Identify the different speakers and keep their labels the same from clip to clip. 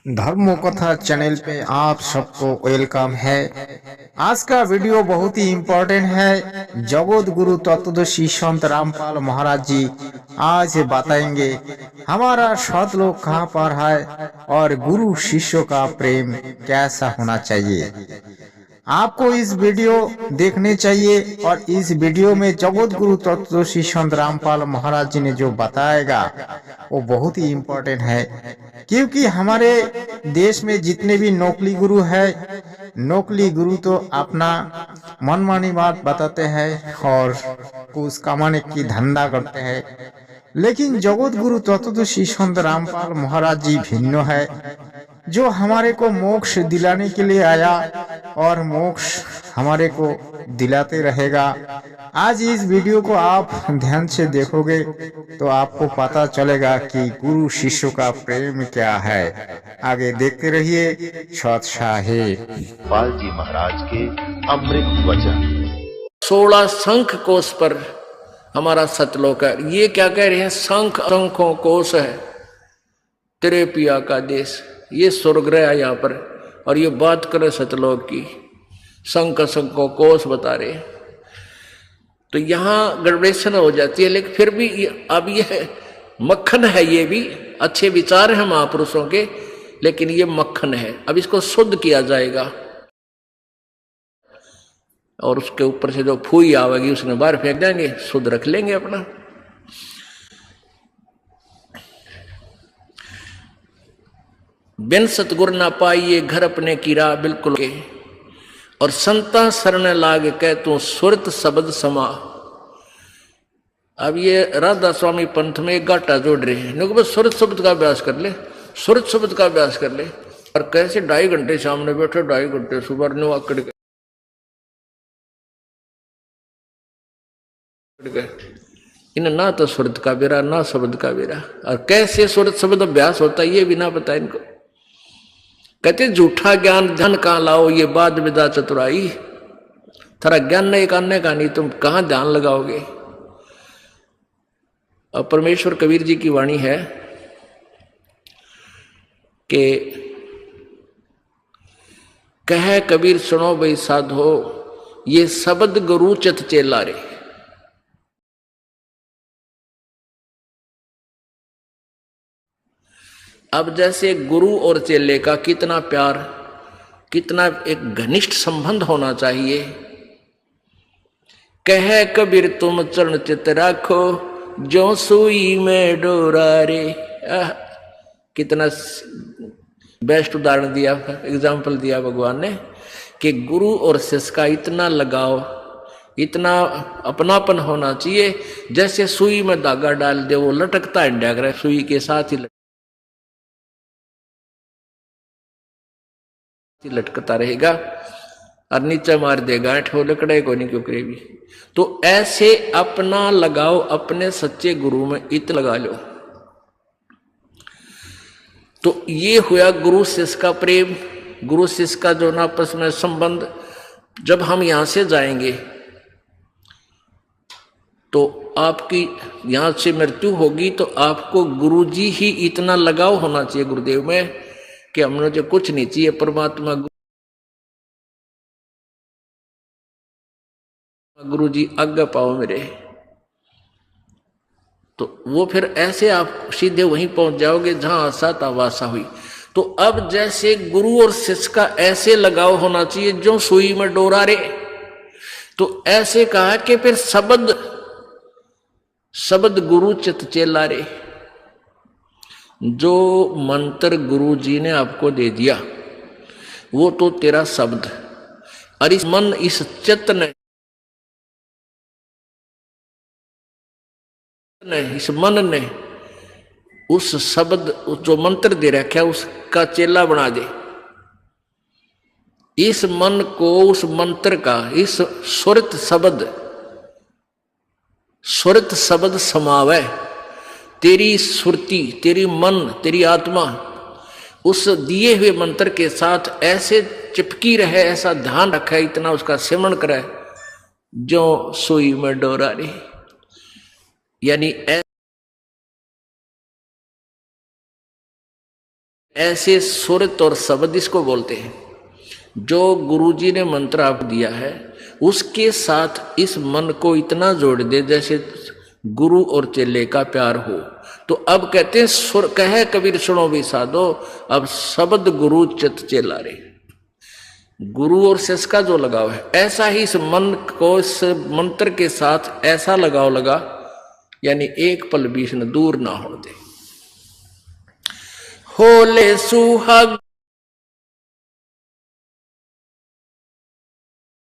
Speaker 1: धर्मो कथा चैनल पे आप सबको वेलकम है। आज का वीडियो बहुत ही इम्पोर्टेंट है। जगत गुरु तत्वदर्शी संत रामपाल महाराज जी आज बताएंगे हमारा सतलोक कहाँ पर है और गुरु शिष्यों का प्रेम कैसा होना चाहिए। आपको इस वीडियो देखने चाहिए और इस वीडियो में जगत गुरु तत्वदर्शी संत रामपाल महाराज जी ने जो बताएगा वो बहुत ही इम्पोर्टेंट है, क्योंकि हमारे देश में जितने भी नौकरी गुरु है, नौकरी गुरु तो अपना मनमानी बात बताते हैं और कुछ कमाने की धंधा करते हैं, लेकिन जगत गुरु तत्वदर्शी संत रामपाल महाराज जी भिन्न है, जो हमारे को मोक्ष दिलाने के लिए आया और मोक्ष हमारे को दिलाते रहेगा। आज इस वीडियो को आप ध्यान से देखोगे तो आपको पता चलेगा कि गुरु शिष्य का प्रेम क्या है। आगे देखते रहिए। सत्साहे
Speaker 2: पाल जी महाराज के अमृत वचन।
Speaker 3: 16 शंख कोश पर हमारा सतलोक है। ये क्या कह रहे हैं? शंख शंखों कोश है तेरे पिया का देश। ये स्वर्गरह है यहाँ पर, और ये बात करे सतलोक की, शंख शंखों कोश बता रहे। तो यहाँ गड़बड़ेशन हो जाती है, लेकिन फिर भी अब ये मक्खन है, ये भी अच्छे विचार हैं महापुरुषों के, लेकिन ये मक्खन है। अब इसको शुद्ध किया जाएगा और उसके ऊपर से जो फूई आवेगी उसने बाहर फेंक देंगे, शुद्ध रख लेंगे अपना। बिन सतगुर ना पाइए घर अपने की राह बिल्कुल के, और संता शरण लाग कह तू सुरत शब्द समा। अब ये राधा स्वामी पंथ में एक गाटा जोड़ रहे हैं, बस सुरत शब्द का अभ्यास कर ले, सुरत शब्द का अभ्यास कर ले। और कैसे 2.5 घंटे सामने बैठे, 2.5 घंटे सुबह नु आकड़ गए, इन ना तो सुरत का बेरा ना शब्द का बेरा। और कैसे सुरत शब्द अभ्यास होता है ये भी ना पता इनको। कहते झूठा ज्ञान ध्यान कहाँ लाओ, ये बात विदा चतुराई। थारा ज्ञान नहीं करने का, नहीं तुम कहाँ ध्यान लगाओगे। और परमेश्वर कबीर जी की वाणी है कि कह कबीर सुनो भाई साधो, ये शब्द गुरु चित चेला रे। अब जैसे गुरु और चेले का कितना प्यार, कितना एक घनिष्ठ संबंध होना चाहिए। कह कबीर तुम चरण चित राखो, जो सुई में डोरा रे। कितना बेस्ट उदाहरण दिया, एग्जाम्पल दिया भगवान ने कि गुरु और शिष्य का इतना लगाव, इतना अपनापन होना चाहिए। जैसे सुई में धागा डाल दे, वो लटकता है डैगर, सुई के साथ ही लटकता रहेगा और नीचे मार देगा, ठो लकड़े को नहीं क्यों करेगी। तो ऐसे अपना लगाओ अपने सच्चे गुरु में, इत लगा लो। तो ये हुआ गुरु शिष्य का प्रेम, गुरु शिष्य का जो ना आपस में संबंध। जब हम यहां से जाएंगे तो आपकी यहां से मृत्यु होगी, तो आपको गुरु जी ही इतना लगाव होना चाहिए गुरुदेव में कि हमने जो कुछ नहीं चाहिए, परमात्मा गुरु जी आज्ञा पाओ मेरे। तो वो फिर ऐसे आप सीधे वहीं पहुंच जाओगे जहां आशा था वासा हुई। तो अब जैसे गुरु और शिष्य का ऐसे लगाव होना चाहिए जो सुई में डोरा रे। तो ऐसे कहा कि फिर शब्द शब्द गुरु चित चेला रे। जो मंत्र गुरु जी ने आपको दे दिया वो तो तेरा शब्द, और इस मन इस चित्त ने, इस मन ने उस शब्द जो मंत्र दे रखा है उसका चेला बना दे। इस मन को उस मंत्र का, इस सुरत शब्द समावे। तेरी सुरती, तेरी मन, तेरी आत्मा उस दिए हुए मंत्र के साथ ऐसे चिपकी रहे, ऐसा ध्यान रखे, इतना उसका सिमरण करे जो सुई में डोरा रे। यानी ऐसे सुरत और शब्द इसको बोलते हैं। जो गुरुजी ने मंत्र आपको दिया है उसके साथ इस मन को इतना जोड़ दे जैसे गुरु और चेले का प्यार हो। तो अब कहते हैं सुर कहे कबीर सुनो भी साधो, अब शब्द गुरु चित चेला रे। गुरु और शिष्य का जो लगाव है ऐसा ही इस मन को इस मंत्र के साथ ऐसा लगाव लगा, यानी एक पल बीच न दूर ना हो दे। होले सुहाग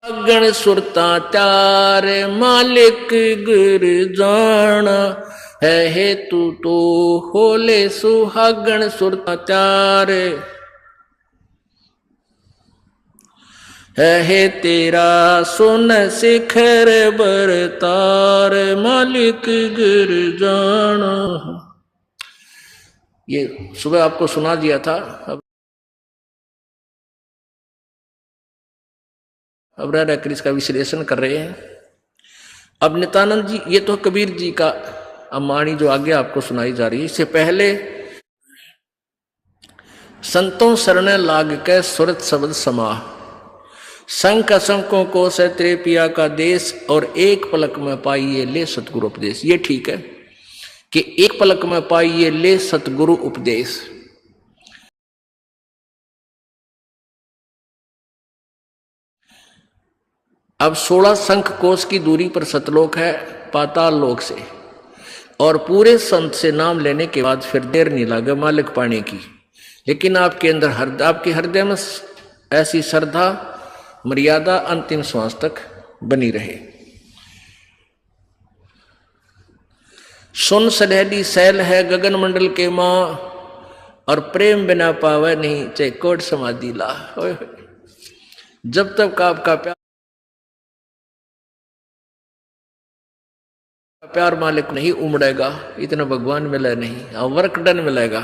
Speaker 3: गण सुरता त्यार मालिक गुर जाना है हेतु तो होले सुहागण सुरता त्यार है तेरा सुन शिखर बरतार मालिक गुर जाना। ये सुबह आपको सुना दिया था। अब रह कर इसका विश्लेषण कर रहे हैं। अब नित्यानंद जी, ये तो कबीर जी का अमाणी जो आगे आपको सुनाई जा रही है। इससे पहले संतों शरण लाग के सुरत शब्द समाह, संख असंकों को से तेरे पिया का देश और एक पलक में पाइए ले सतगुरु उपदेश। ये ठीक है कि एक पलक में पाइए ले सतगुरु उपदेश। अब 16 शंख कोश की दूरी पर सतलोक है पाताल लोक से, और पूरे संत से नाम लेने के बाद फिर देर नहीं लगे मालिक पाने की। लेकिन आपके अंदर आपके हृदय में ऐसी श्रद्धा मर्यादा अंतिम श्वास तक बनी रहे। सुन सलहली सैल है गगन मंडल के माँ, और प्रेम बिना पावे नहीं चाहे कोट समाधि ला। जब तक आपका प्यार मालिक नहीं उमड़ेगा, इतना भगवान मिले नहीं, और वर्क डन मिलेगा।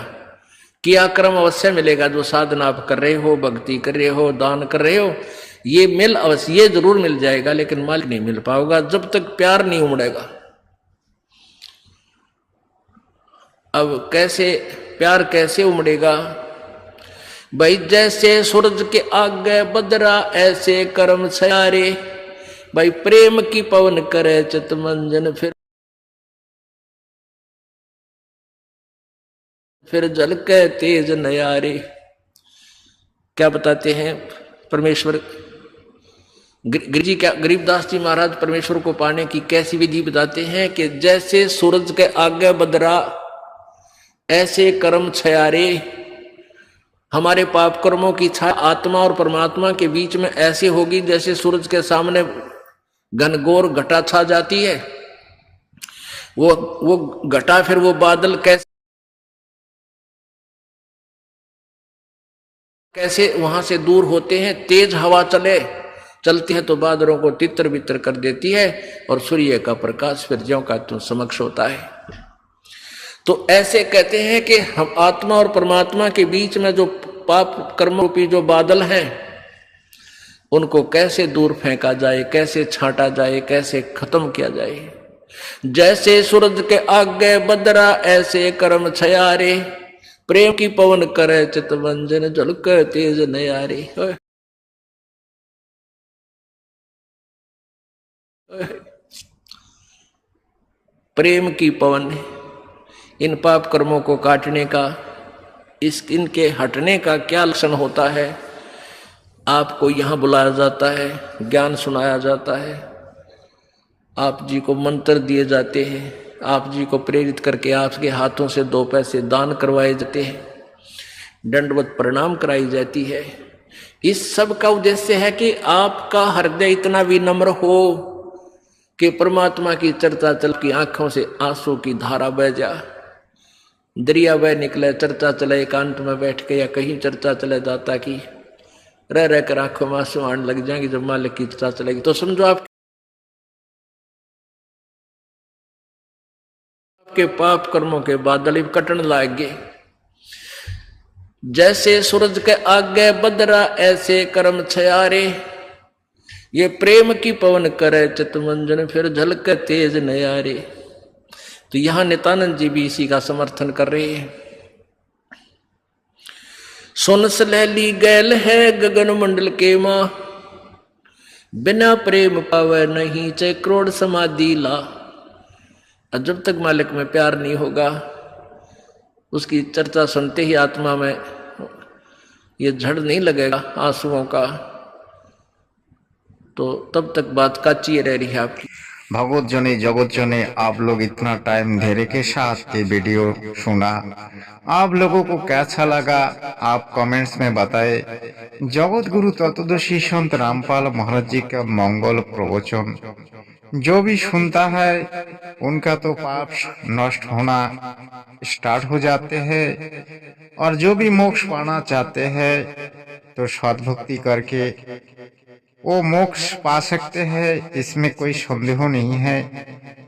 Speaker 3: किया कर्म अवश्य मिलेगा। जो साधना आप कर रहे हो, भक्ति कर रहे हो, दान कर रहे हो, ये मिल अवश्य, ये जरूर मिल जाएगा, लेकिन मालिक नहीं मिल पाओगा जब तक प्यार नहीं उमड़ेगा। अब कैसे प्यार कैसे उमड़ेगा भाई? जैसे सूरज के आगे बदरा ऐसे कर्म सयारे, भाई प्रेम की पवन करे चित मंजन फिर जल के तेज नयारे। क्या बताते हैं परमेश्वर गरीबदास जी महाराज परमेश्वर को पाने की कैसी विधि बताते हैं कि जैसे सूरज के आगे बदरा ऐसे कर्म छयारे, हमारे पाप कर्मों की छाया आत्मा और परमात्मा के बीच में ऐसे होगी जैसे सूरज के सामने घनघोर घटा छा जाती है। वो घटा फिर वो बादल कैसे वहां से दूर होते हैं। तेज हवा चलती है तो बादलों को तितर बितर कर देती है, और सूर्य का प्रकाश फिर ज्यों का त्यों समक्ष होता है। तो ऐसे कहते हैं कि हम आत्मा और परमात्मा के बीच में जो पाप कर्म रूपी जो बादल हैं, उनको कैसे दूर फेंका जाए, कैसे छांटा जाए, कैसे खत्म किया जाए। जैसे सूरज के आगे बदरा ऐसे कर्म छयारे, प्रेम की पवन करे चितवंजन झलक तेज नयारे। प्रेम की पवन इन पाप कर्मों को काटने का, इनके हटने का क्या लक्षण होता है? आपको यहां बुलाया जाता है, ज्ञान सुनाया जाता है, आप जी को मंत्र दिए जाते हैं, आप जी को प्रेरित करके आपके हाथों से 2 पैसे दान करवाए जाते हैं, दंडवत प्रणाम कराई जाती है। इस सब का उद्देश्य है कि आपका हृदय इतना विनम्र हो कि परमात्मा की चर्चा चल की आंखों से आंसू की धारा बह जा, दरिया बह निकले, चर्चा चले एकांत में बैठ के, या कहीं चर्चा चले दाता की, रह कर आंखों में आंसू आने लग जाएंगे। जब मालिक की चर्चा चलेगी तो समझो आपके पाप कर्मों के बादल कटन लागे। जैसे सूरज के आगे बदरा ऐसे कर्म छयारे, ये प्रेम की पवन करे चितमंजन फिर झलक तेज नयारे। तो यहां नित्यानंद जी भी इसी का समर्थन कर रहे हैं। सुन सलहली गैल है गगन मंडल के माँ, बिना प्रेम पावे नहीं चाहे करोड़ समाधि ला। और जब तक मालिक में प्यार नहीं होगा, उसकी चर्चा सुनते ही आत्मा में ये झड़ नहीं लगेगा आंसुओं का, तो तब तक बात कच्ची रह रही है आपकी।
Speaker 1: भगवत जने जगत जने आप लोग इतना टाइम धैर्य के साथ ये वीडियो सुना, आप लोगों को कैसा लगा आप कमेंट्स में बताएं। जगत गुरु तत्वदर्शी संत रामपाल महाराज जी का मंगल प्रवचन जो भी सुनता है उनका तो पाप नष्ट होना स्टार्ट हो जाते हैं, और जो भी मोक्ष पाना चाहते हैं तो सद्भक्ति करके वो मोक्ष पा सकते हैं, इसमें कोई संदेह नहीं है।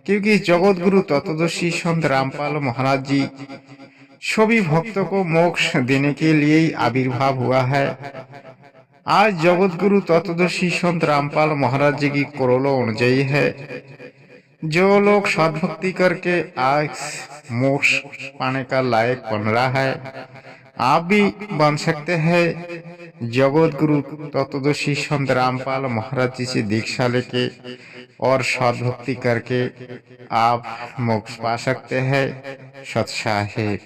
Speaker 1: क्योंकि जगत गुरु तत्वदर्शी संत रामपाल महाराज जी सभी भक्तों को मोक्ष देने के लिए ही आविर्भाव हुआ है। आज जगत गुरु तत्वदर्शी संत रामपाल महाराज जी की करोड़ों अनुयायी है। जो लोग सद्भक्ति करके आज मोक्ष पाने का लायक बन रहा है, आप भी बन सकते हैं। जगत गुरु तत्वदर्शी संत रामपाल महाराज जी से दीक्षा लेके और सद्भक्ति करके आप मोक्ष पा सकते हैं। सत्साहे।